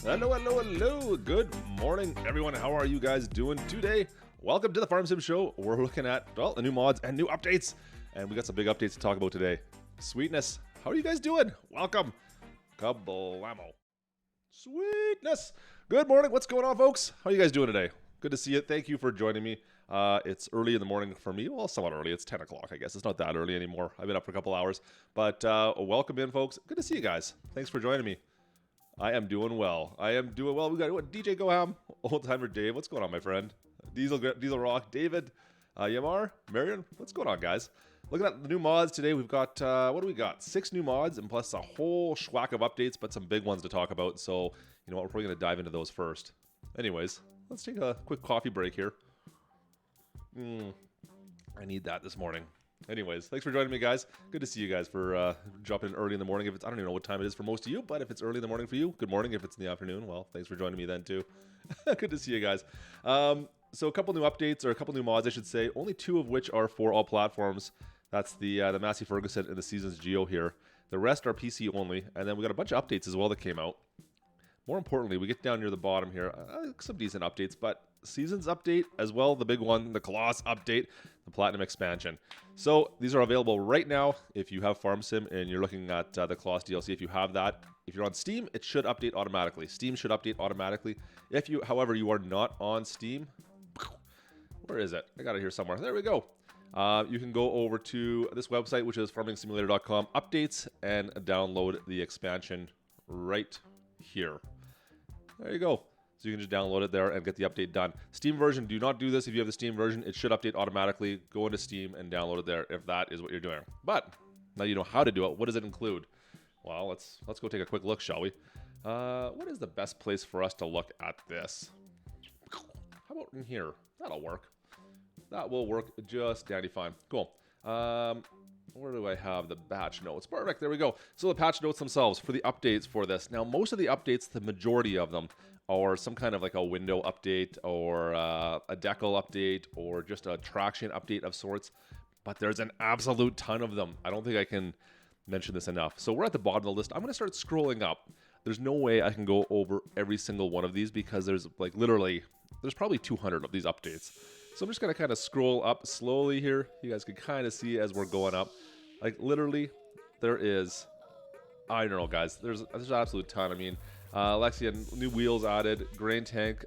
Hello, hello, hello. Good morning, everyone. How are you guys doing today? Welcome to the Farm Sim Show. We're looking at, well, the new mods and new updates. And we got some big updates to talk about today. Sweetness. How are you guys doing? Welcome. Kablamo. Sweetness. Good morning. What's going on, folks? How are you guys doing today? Good to see you. Thank you for joining me. It's early in the morning for me. Well, somewhat early. It's 10 o'clock, I guess. It's not that early anymore. I've been up for a couple hours. But welcome in, folks. Good to see you guys. Thanks for joining me. I am doing well. We got what, DJ Goham, Old Timer Dave. What's going on, my friend? Diesel Rock, David, Yamar, Marion. What's going on, guys? Looking at the new mods today, we've got, what do we got? 6 new mods and plus a whole schwack of updates, but some big ones to talk about. So, you know what, we're probably going to dive into those first. Anyways, let's take a quick coffee break here. I need that this morning. Anyways, thanks for joining me, guys. Good to see you guys for jumping in early in the morning. If it's, I don't even know what time it is for most of you, but if it's early in the morning for you, good morning. If it's in the afternoon, well, thanks for joining me then too. Good to see you guys. So a couple new updates, or a couple new mods, I should say. Only 2 of which are for all platforms. That's the Massey Ferguson and the Seasons Geo here. The rest are PC only, and then we got a bunch of updates as well that came out. More importantly, we get down near the bottom here, some decent updates, but Seasons update as well, the big one, the Claas update, the Platinum expansion. So these are available right now if you have Farm Sim and you're looking at the Claas DLC. If you have that, if you're on Steam, it should update automatically. Steam should update automatically. If you, however, you are not on Steam, where is it? I got it here somewhere. There we go. You can go over to this website, which is farmingsimulator.com, updates, and download the expansion right here. There you go. So you can just download it there and get the update done. Steam version, do not do this if you have the Steam version. It should update automatically. Go into Steam and download it there if that is what you're doing. But now you know how to do it. What does it include? Well, let's go take a quick look, shall we? What is the best place for us to look at this? How about in here? That'll work. That will work just dandy fine. Cool. Where do I have the patch notes? Perfect, there we go. So the patch notes themselves for the updates for this. Now, most of the updates, the majority of them, are some kind of like a window update or a decal update or just a traction update of sorts. But there's an absolute ton of them. I don't think I can mention this enough. So we're at the bottom of the list. I'm going to start scrolling up. There's no way I can go over every single one of these because there's like literally, there's probably 200 of these updates. So I'm just going to kind of scroll up slowly here. You guys can kind of see as we're going up. Like literally, there is, I don't know, guys. There's an absolute ton. I mean, Lexian, new wheels added, grain tank,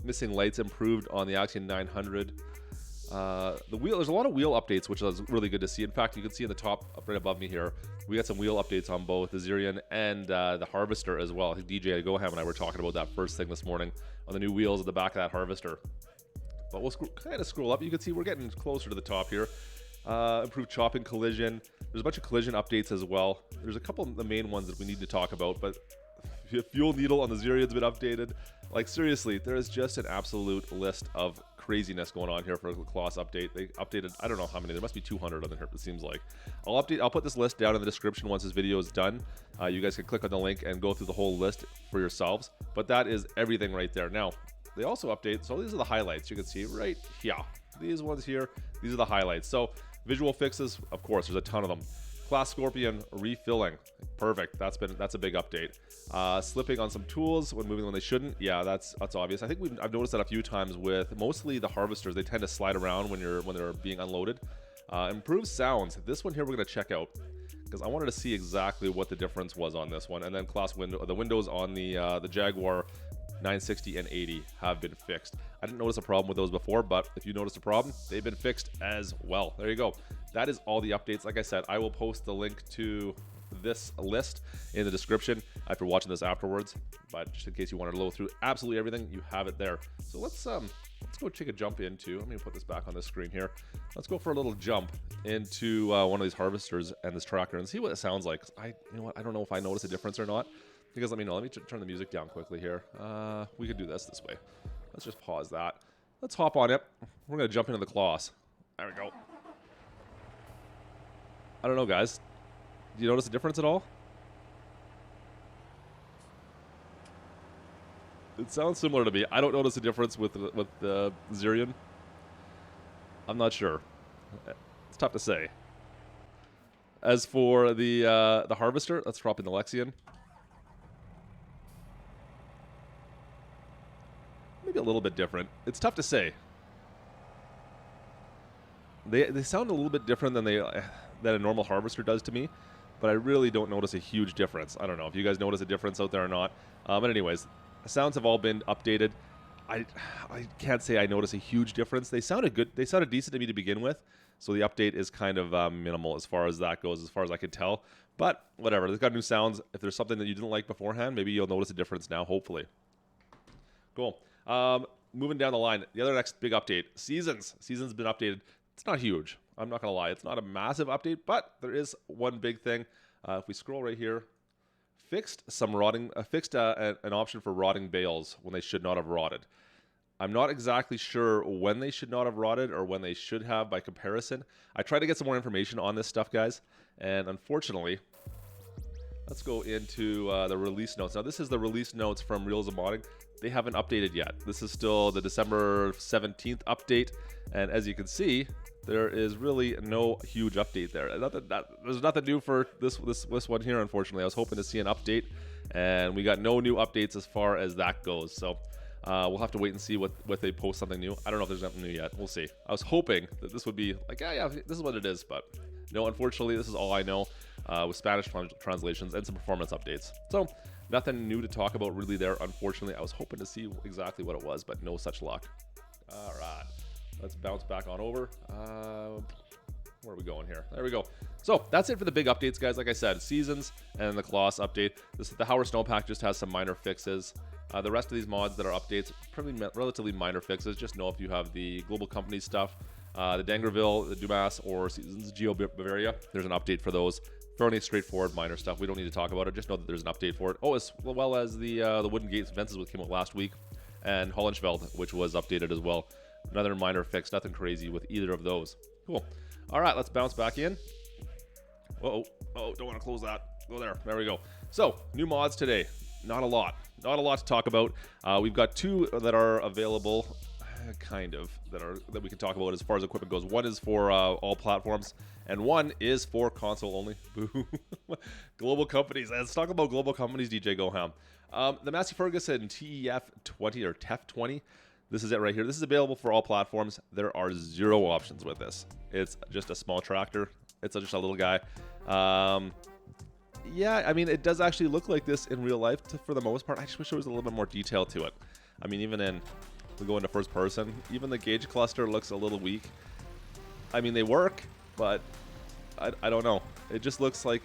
missing lights improved on the Axion 900. There's a lot of wheel updates, which is really good to see. In fact, you can see in the top, right above me here, we got some wheel updates on both the Zirian and the Harvester as well. I think DJ Goham and I were talking about that first thing this morning on the new wheels at the back of that Harvester. But we'll kind of scroll up. You can see we're getting closer to the top here. Improved chopping collision. There's a bunch of collision updates as well. There's a couple of the main ones that we need to talk about, but fuel needle on the Zirian's been updated. Like seriously, there is just an absolute list of craziness going on here for the Claas update. They updated, I don't know how many, there must be 200 on here, it seems like. I'll put this list down in the description once this video is done. You guys can click on the link and go through the whole list for yourselves. But that is everything right there. Now, they also update, so these are the highlights you can see right here. These ones here, these are the highlights. So visual fixes, of course, there's a ton of them. Claas Scorpion refilling, perfect. That's a big update. Slipping on some tools when moving when they shouldn't. Yeah, that's obvious. I think I've noticed that a few times with mostly the harvesters. They tend to slide around when they're being unloaded. Improved sounds. This one here we're gonna check out because I wanted to see exactly what the difference was on this one. And then the windows on the Jaguar 960 and 80 have been fixed. I didn't notice a problem with those before, but if you notice a problem, they've been fixed as well. There you go. That is all the updates. Like I said, I will post the link to this list in the description if you're watching this afterwards. But just in case you wanted to go through absolutely everything, you have it there. So let's go take a jump into. Let me put this back on this screen here. Let's go for a little jump into one of these harvesters and this tractor and see what it sounds like. You know what? I don't know if I notice a difference or not. Because let me know. Let me turn the music down quickly here. We could do this way. Let's just pause that. Let's hop on it. We're going to jump into the Claas. There we go. I don't know, guys. Do you notice a difference at all? It sounds similar to me. I don't notice a difference with the Zirian. I'm not sure. It's tough to say. As for the Harvester, let's drop in the Lexian. maybe a little bit different. It's tough to say. They sound a little bit different than that a normal harvester does to me, but I really don't notice a huge difference. I don't know if you guys notice a difference out there or not. But anyways, the sounds have all been updated. I can't say I notice a huge difference. They sounded good. They sounded decent to me to begin with. So the update is kind of minimal as far as that goes, as far as I can tell. But whatever, they've got new sounds. If there's something that you didn't like beforehand, maybe you'll notice a difference now, hopefully. Cool. Moving down the line, the other next big update, Seasons. Seasons been updated. It's not huge. I'm not going to lie. It's not a massive update, but there is one big thing. If we scroll right here, fixed an option for rotting bales when they should not have rotted. I'm not exactly sure when they should not have rotted or when they should have by comparison. I tried to get some more information on this stuff, guys, and unfortunately, let's go into the release notes. Now, this is the release notes from Reels of Modding. They haven't updated yet. This is still the December 17th update, and as you can see, there is really no huge update there. There's nothing new for this one here, unfortunately. I was hoping to see an update, and we got no new updates as far as that goes. So we'll have to wait and see what they post something new. I don't know if there's nothing new yet. We'll see. I was hoping that this would be like, yeah, this is what it is, but no, unfortunately, this is all I know with Spanish translations and some performance updates. So nothing new to talk about really there, unfortunately. I was hoping to see exactly what it was, but no such luck. All right. Let's bounce back on over. Where are we going here? There we go. So that's it for the big updates, guys. Like I said, Seasons and the Claas update. The Howard Snowpack just has some minor fixes. The rest of these mods that are updates, probably relatively minor fixes. Just know if you have the Global Company stuff, the Dangerville, the Dumas, or Seasons Geo Bavaria, there's an update for those. Fairly straightforward minor stuff. We don't need to talk about it. Just know that there's an update for it. Oh, as well as the Wooden Gates fences which came out last week, and Hollenschveld, which was updated as well. Another minor fix, nothing crazy with either of those. Cool. All right, let's bounce back in. Oh, don't want to close that. Go there. There we go. So, new mods today. Not a lot to talk about. We've got two that are available, that we can talk about as far as equipment goes. One is for all platforms, and one is for console only. Boo. Global companies. Let's talk about global companies, DJ Goham. The Massey Ferguson TEF20 or TEF20. This is it right here. This is available for all platforms. There are 0 options with this. It's just a small tractor. It's just a little guy. Yeah, I mean, it does actually look like this in real life for the most part. I just wish there was a little bit more detail to it. I mean, we go into first person, even the gauge cluster looks a little weak. I mean, they work, but I don't know. It just looks like,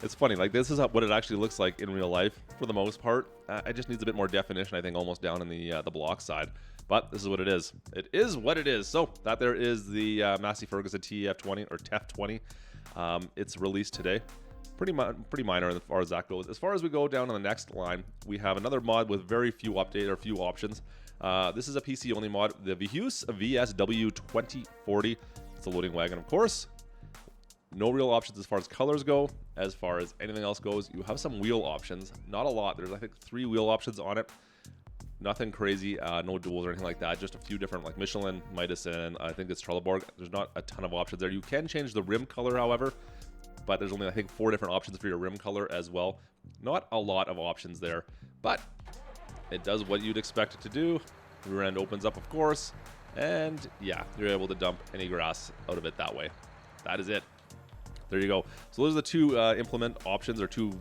it's funny, like this is what it actually looks like in real life for the most part. It just needs a bit more definition, I think, almost down in the block side. But this is what it is. It is what it is. So that there is the Massey Ferguson TEF20 or TEF20. It's released today. Pretty minor as far as that goes. As far as we go down on the next line, we have another mod with very few few options. This is a PC only mod, the Vihus VSW2040. It's a loading wagon, of course. No real options as far as colors go. As far as anything else goes, you have some wheel options. Not a lot. There's, I think, 3 wheel options on it. Nothing crazy, no duals or anything like that. Just a few different, like Michelin, Midas, and I think it's Trelleborg. There's not a ton of options there. You can change the rim color, however, but there's only, I think, 4 different options for your rim color as well. Not a lot of options there, but it does what you'd expect it to do. Rear end opens up, of course, and yeah, you're able to dump any grass out of it that way. That is it. There you go. So those are the 2 implement options, or 2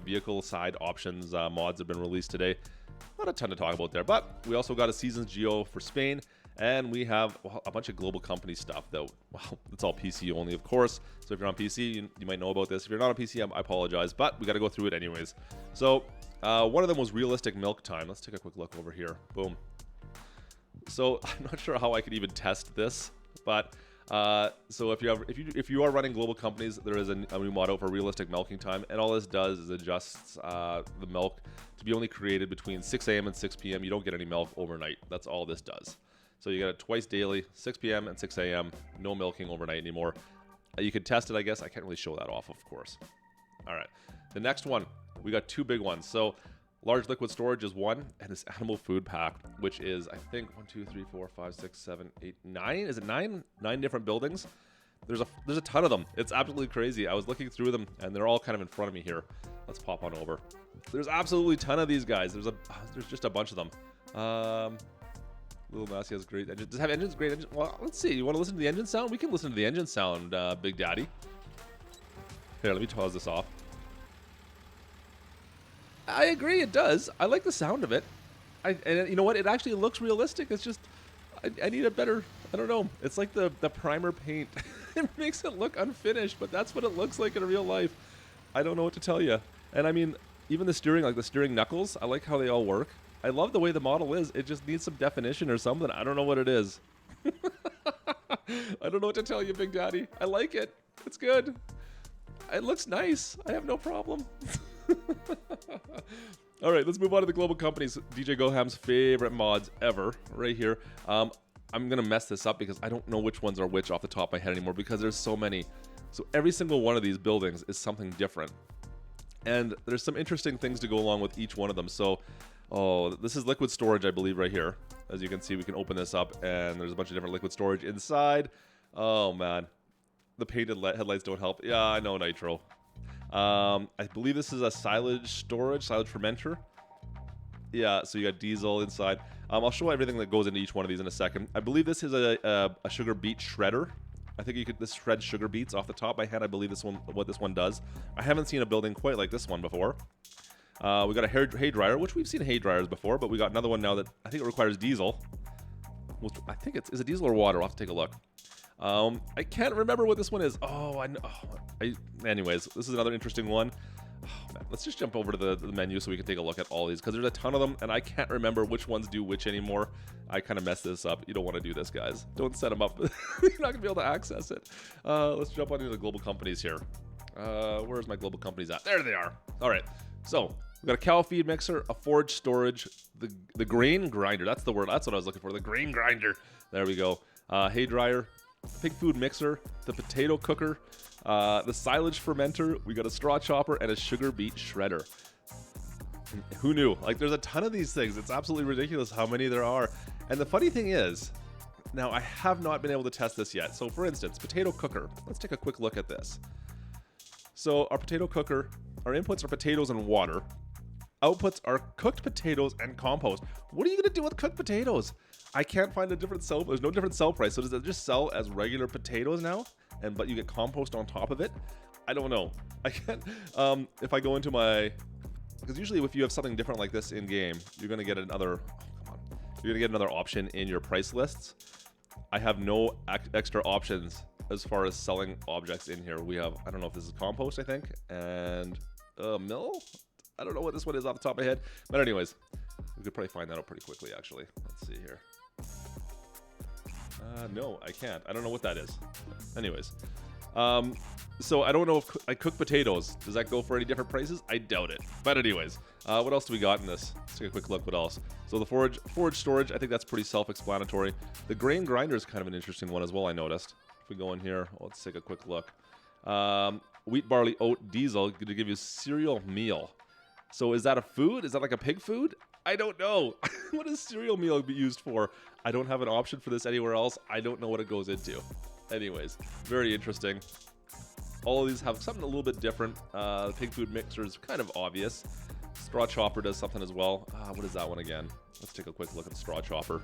vehicle side options mods have been released today. Not a ton to talk about there, but we also got a Seasons Geo for Spain, and we have a bunch of global company stuff, though. Well, it's all PC only, of course. So if you're on PC, you might know about this. If you're not on PC, I apologize, but we got to go through it anyways. So one of them was realistic milk time. Let's take a quick look over here. Boom. So I'm not sure how I could even test this, but so if you are running global companies, there is a new motto for realistic milking time, and all this does is adjusts the milk to be only created between 6 a.m. and 6 p.m. You don't get any milk overnight. That's all this does. So you get it twice daily, 6 p.m. and 6 a.m. No milking overnight anymore. You could test it, I guess. I can't really show that off, of course. All right. The next one, we got 2 big ones. So large liquid storage is 1, and this animal food pack, which is, I think, 1, 2, 3, 4, 5, 6, 7, 8, 9. Is it 9? 9 different buildings. There's a ton of them. It's absolutely crazy. I was looking through them, and they're all kind of in front of me here. Let's pop on over. There's absolutely a ton of these guys. There's just a bunch of them. Little Massey has great engine. Does it have engines? Great engine. Well, let's see. You want to listen to the engine sound? We can listen to the engine sound, Big Daddy. Here, let me pause this off. I agree, it does. I like the sound of it. And you know what? It actually looks realistic. It's just, I need a better, I don't know. It's like the primer paint. It makes it look unfinished, but that's what it looks like in real life. I don't know what to tell you. And I mean, even the steering, like the steering knuckles, I like how they all work. I love the way the model is. It just needs some definition or something. I don't know what it is. I don't know what to tell you, Big Daddy. I like it. It's good. It looks nice. I have no problem. All right, let's move on to the global companies. DJ Goham's favorite mods ever, right here. I'm gonna mess this up because I don't know which ones are which off the top of my head anymore because there's so many. So every single one of these buildings is something different, and there's some interesting things to go along with each one of them. So, oh, this is liquid storage, I believe, right here. As you can see, we can open this up, and there's a bunch of different liquid storage inside. Oh man, the painted headlights don't help. Yeah, I know, Nitro. I believe this is a silage fermenter. Yeah, so you got diesel inside. I'll show everything that goes into each one of these in a second. I believe this is a sugar beet shredder. I think this shreds sugar beets off the top of my head. I believe what this one does. I haven't seen a building quite like this one before. We got a hay dryer, which we've seen hay dryers before, but we got another one now that I think it requires diesel. Which I think is it diesel or water? I'll have to take a look. I can't remember what this one is. Oh, I know. Anyways, this is another interesting one. Oh, man. Let's just jump over to the menu so we can take a look at all these because there's a ton of them and I can't remember which ones do which anymore. I kind of messed this up. You don't want to do this, guys. Don't set them up. You're not going to be able to access it. Let's jump on into the global companies here. Where's my global companies at? There they are. All right. So we've got a cow feed mixer, a forage storage, the grain grinder. That's the word. That's what I was looking for. The grain grinder. There we go. Hay dryer. Pig food mixer, the potato cooker, the silage fermenter, we got a straw chopper, and a sugar beet shredder. Who knew? Like, there's a ton of these things. It's absolutely ridiculous how many there are. And the funny thing is, now I have not been able to test this yet. So for instance, potato cooker. Let's take a quick look at this. So our potato cooker, our inputs are potatoes and water. Outputs are cooked potatoes and compost. What are you going to do with cooked potatoes? I can't find a different sell. There's no different sell price. So does it just sell as regular potatoes now? But you get compost on top of it? I don't know. I can't. If I go into my, because usually if you have something different like this in game, you're going to get another. Oh, come on. You're going to get another option in your price lists. I have no extra options as far as selling objects in here. We have. I don't know if this is compost. I think and mill. I don't know what this one is off the top of my head. But anyways, we could probably find that out pretty quickly, actually. Let's see here. No, I can't. I don't know what that is. Anyways. So I don't know if I cook potatoes. Does that go for any different prices? I doubt it. But anyways, what else do we got in this? Let's take a quick look. What else? So the forage storage, I think that's pretty self-explanatory. The grain grinder is kind of an interesting one as well, I noticed. If we go in here, let's take a quick look. Wheat, barley, oat, diesel to give you cereal meal. So is that a food? Is that like a pig food? I don't know. What does cereal meal be used for? I don't have an option for this anywhere else. I don't know what it goes into. Anyways, very interesting. All of these have something a little bit different. The pig food mixer is kind of obvious. Straw chopper does something as well. What is that one again? Let's take a quick look at the straw chopper.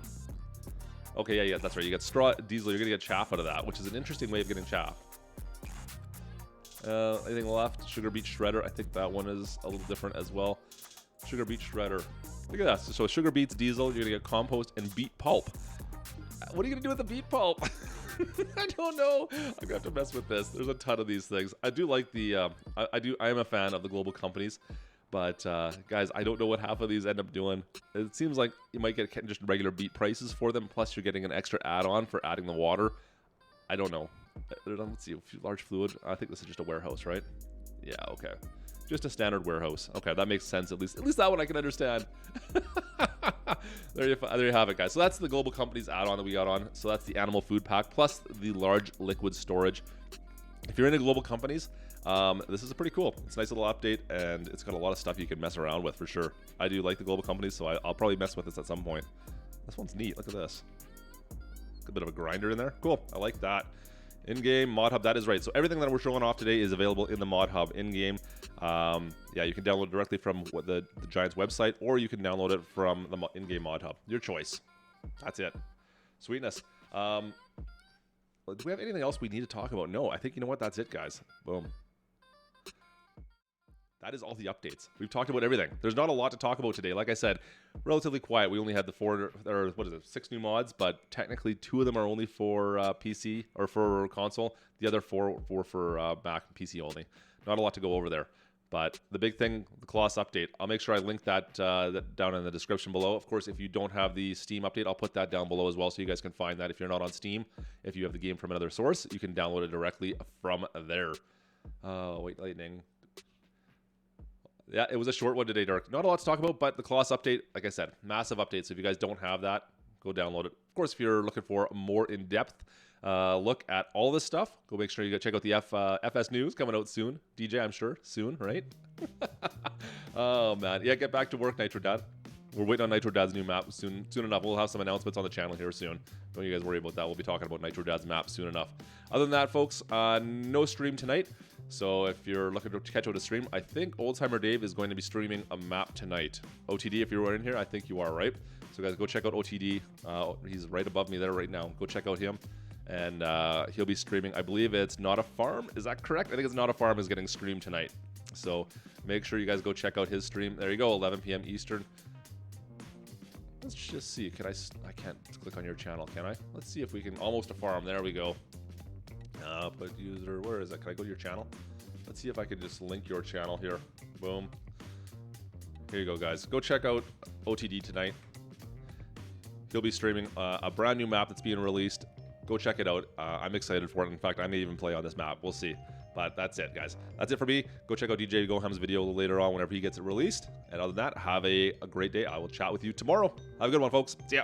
Okay, yeah, that's right. You get straw diesel. You're going to get chaff out of that, which is an interesting way of getting chaff. Anything left? Sugar beet shredder. I think that one is a little different as well. Sugar beet shredder. Look at that. So sugar beets, diesel. You're going to get compost and beet pulp. What are you going to do with the beet pulp? I don't know. I'm going to have to mess with this. There's a ton of these things. I do like the... I am a fan of the global companies. But, guys, I don't know what half of these end up doing. It seems like you might get just regular beet prices for them. Plus, you're getting an extra add-on for adding the water. I don't know. Let's see, large fluid. I think this is just a warehouse, right? Yeah, okay. Just a standard warehouse. Okay, that makes sense. At least that one I can understand. There you have it, guys. So that's the global companies add-on that we got on. So that's the animal food pack plus the large liquid storage. If you're into global companies, this is pretty cool. It's a nice little update, and it's got a lot of stuff you can mess around with for sure. I do like the global companies, so I'll probably mess with this at some point. This one's neat. Look at this. A bit of a grinder in there. Cool. I like that. In-game mod hub, that is right. So everything that we're showing off today is available in the mod hub in-game. Yeah, you can download it directly from the Giants website, or you can download it from the in-game mod hub. Your choice. That's it. Sweetness. Do we have anything else we need to talk about? No, I think, you know what? That's it, guys. Boom. That is all the updates. We've talked about everything. There's not a lot to talk about today. Like I said, relatively quiet. We only had the 6 new mods, but technically 2 of them are only for PC or for console. The other 4 were for Mac and PC only. Not a lot to go over there. But the big thing, the Claas update, I'll make sure I link that down in the description below. Of course, if you don't have the Steam update, I'll put that down below as well so you guys can find that if you're not on Steam. If you have the game from another source, you can download it directly from there. Wait, Lightning. Yeah, it was a short one today, Dark. Not a lot to talk about, but the Claas update, like I said, massive update. So if you guys don't have that, go download it. Of course, if you're looking for a more in-depth look at all this stuff, go make sure you go check out the FS News coming out soon. DJ, I'm sure, soon, right? Oh, man. Yeah, get back to work, Nitro Dad. We're waiting on Nitro Dad's new map soon enough. We'll have some announcements on the channel here soon. Don't you guys worry about that. We'll be talking about Nitro Dad's map soon enough. Other than that, folks, no stream tonight. So if you're looking to catch out a stream, I think Oldtimer Dave is going to be streaming a map tonight. OTD, if you're in here, I think you are, right? So guys, go check out OTD. He's right above me there right now. Go check out him. And he'll be streaming. I believe it's Not a Farm. Is that correct? I think it's Not a Farm is getting streamed tonight. So make sure you guys go check out his stream. There you go, 11 p.m. Eastern. Let's just see. I can't click on your channel, can I? Let's see if we can. Almost a farm. There we go. Put user. Where is that? Can I go to your channel? Let's see if I can just link your channel here. Boom. Here you go, guys. Go check out OTD tonight. He'll be streaming a brand new map that's being released. Go check it out. I'm excited for it. In fact, I may even play on this map. We'll see. But that's it, guys. That's it for me. Go check out DJ Goham's video later on whenever he gets it released. And other than that, have a great day. I will chat with you tomorrow. Have a good one, folks. See ya.